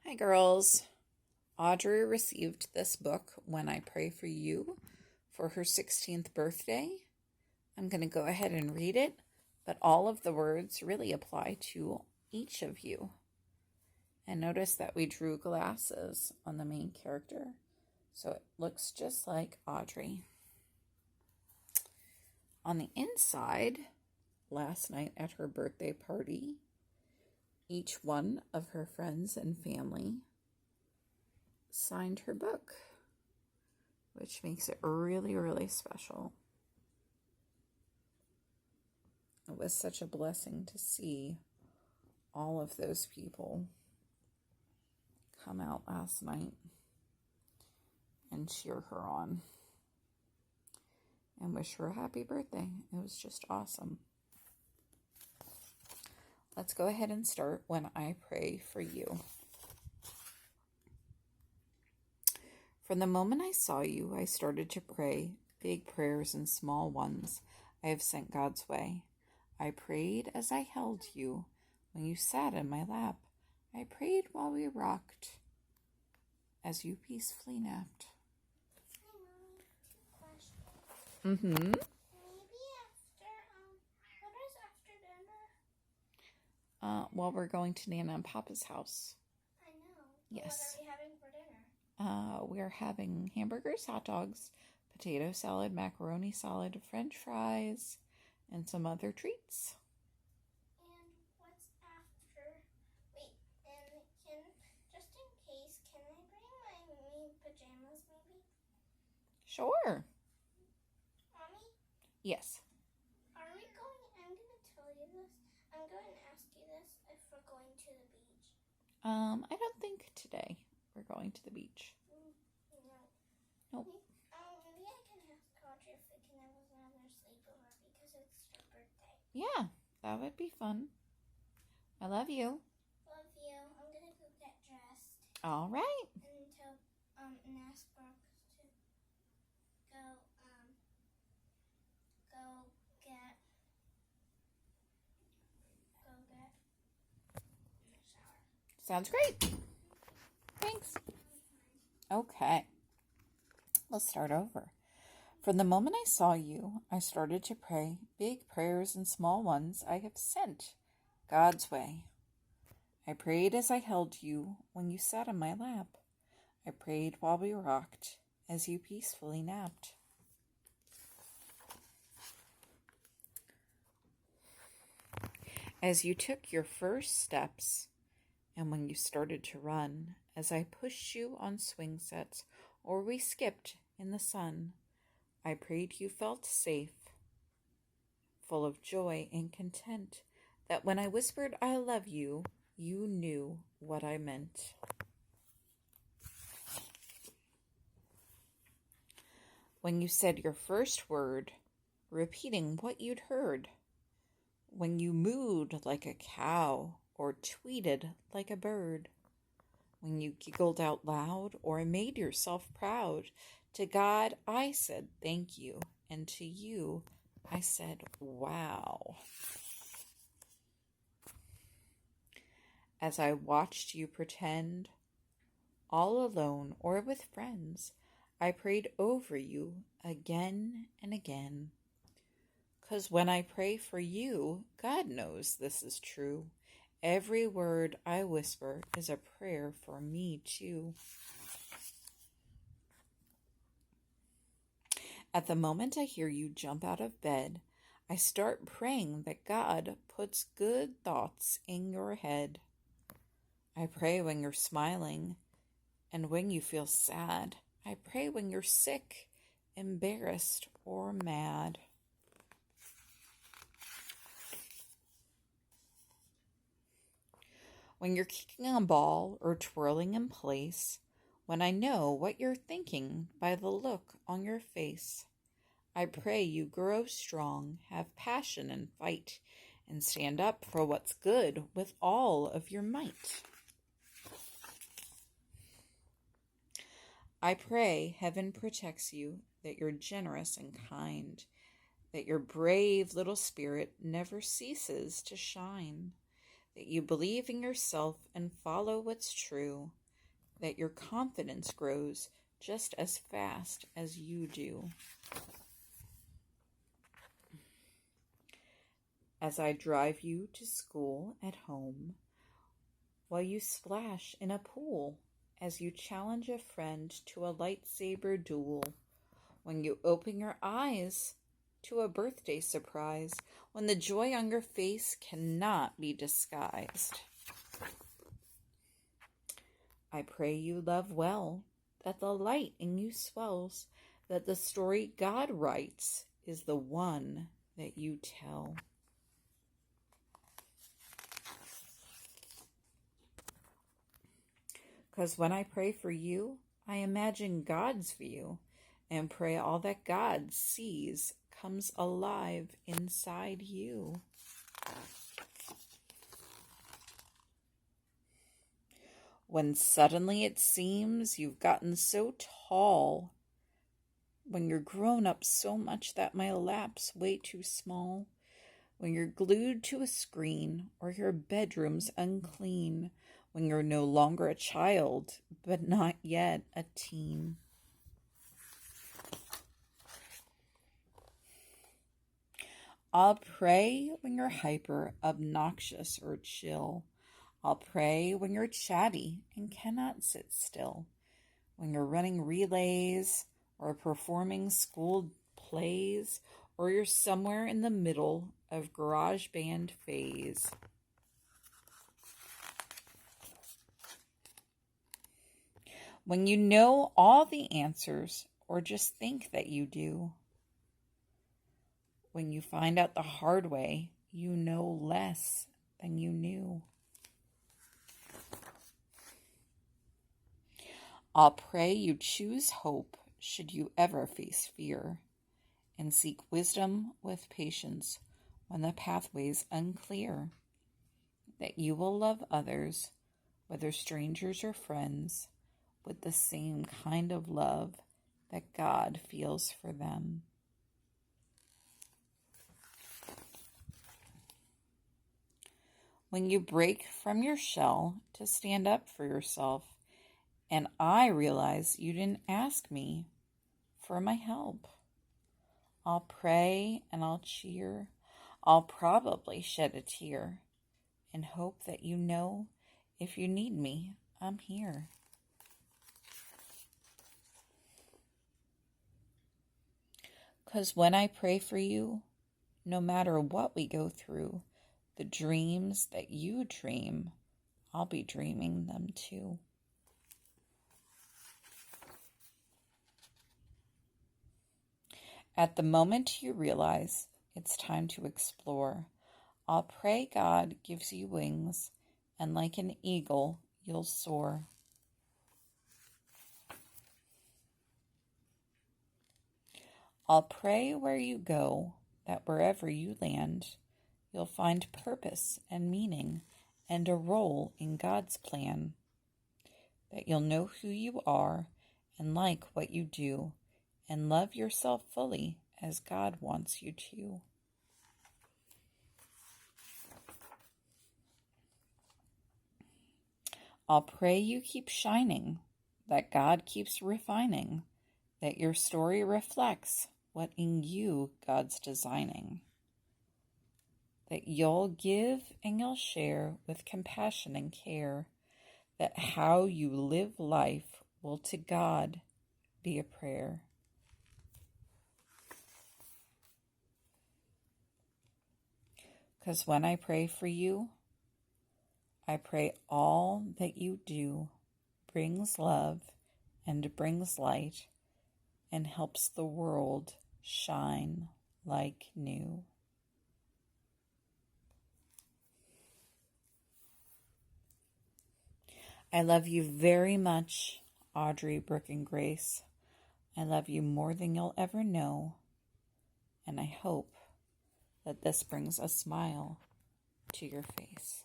Hi, girls. Audrey received this book, When I Pray for You, for her 16th birthday. I'm going to go ahead and read it, but all of the words really apply to each of you. And notice that we drew glasses on the main character, so it looks just like Audrey. On the inside, last night at her birthday party, each one of her friends and family signed her book, which makes it really, really special. It was such a blessing to see all of those people come out last night and cheer her on and wish her a happy birthday. It was just awesome. Let's go ahead and start When I Pray for You. From the moment I saw you, I started to pray, big prayers and small ones I have sent God's way. I prayed as I held you when you sat in my lap. I prayed while we rocked as you peacefully napped. Mm-hmm. Maybe after, what is after dinner? Well, we're going to Nana and Papa's house. I know. Yes. What are we having for dinner? We're having hamburgers, hot dogs, potato salad, macaroni salad, French fries, and some other treats. And what's after? Wait, and just in case, can I bring my pajamas maybe? Sure. Mommy? Yes. I'm going to tell you this. I'm going to ask you this if we're going to the beach. I don't think today we're going to the beach. No. Nope. Maybe I can ask Audrey if we can have another sleepover because it's her birthday. Yeah, that would be fun. I love you. Love you. I'm going to go get dressed. All right. And tell, and ask Brooke to go get in the shower. Sounds great. Thanks. Okay. Let's start over. From the moment I saw you, I started to pray, big prayers and small ones I have sent God's way. I prayed as I held you when you sat in my lap. I prayed while we rocked as you peacefully napped. As you took your first steps and when you started to run, as I pushed you on swing sets or we skipped in the sun, I prayed you felt safe, full of joy and content, that when I whispered I love you, you knew what I meant. When you said your first word, repeating what you'd heard, when you mooed like a cow or tweeted like a bird, when you giggled out loud or made yourself proud, to God I said thank you, and to you I said wow. As I watched you pretend, all alone or with friends, I prayed over you again and again. 'Cause when I pray for you, God knows this is true. Every word I whisper is a prayer for me too. At the moment I hear you jump out of bed, I start praying that God puts good thoughts in your head. I pray when you're smiling and when you feel sad. I pray when you're sick, embarrassed, or mad. When you're kicking a ball or twirling in place, when I know what you're thinking by the look on your face, I pray you grow strong, have passion and fight, and stand up for what's good with all of your might. I pray heaven protects you, that you're generous and kind, that your brave little spirit never ceases to shine, that you believe in yourself and follow what's true, that your confidence grows just as fast as you do. As I drive you to school at home, while you splash in a pool, as you challenge a friend to a lightsaber duel, when you open your eyes to a birthday surprise, when the joy on your face cannot be disguised. I pray you love well, that the light in you swells, that the story God writes is the one that you tell. Because when I pray for you, I imagine God's view and pray all that God sees comes alive inside you. When suddenly it seems you've gotten so tall, when you're grown up so much that my lap's way too small, when you're glued to a screen or your bedroom's unclean, when you're no longer a child, but not yet a teen. I'll pray when you're hyper, obnoxious, or chill. I'll pray when you're chatty and cannot sit still, when you're running relays or performing school plays, or you're somewhere in the middle of garage band phase. When you know all the answers or just think that you do. When you find out the hard way, you know less than you knew. I'll pray you choose hope should you ever face fear, and seek wisdom with patience when the pathway's unclear, that you will love others, whether strangers or friends, with the same kind of love that God feels for them. When you break from your shell to stand up for yourself, and I realize you didn't ask me for my help, I'll pray and I'll cheer. I'll probably shed a tear and hope that you know if you need me, I'm here. Because when I pray for you, no matter what we go through, the dreams that you dream, I'll be dreaming them too. At the moment you realize it's time to explore, I'll pray God gives you wings, and like an eagle, you'll soar. I'll pray where you go, that wherever you land, you'll find purpose and meaning and a role in God's plan, that you'll know who you are and like what you do, and love yourself fully as God wants you to. I'll pray you keep shining, that God keeps refining, that your story reflects what in you God's designing, that you'll give and you'll share with compassion and care, that how you live life will to God be a prayer. Because when I pray for you, I pray all that you do brings love and brings light and helps the world shine like new. I love you very much, Audrey, Brooke, and Grace. I love you more than you'll ever know, and I hope that this brings a smile to your face.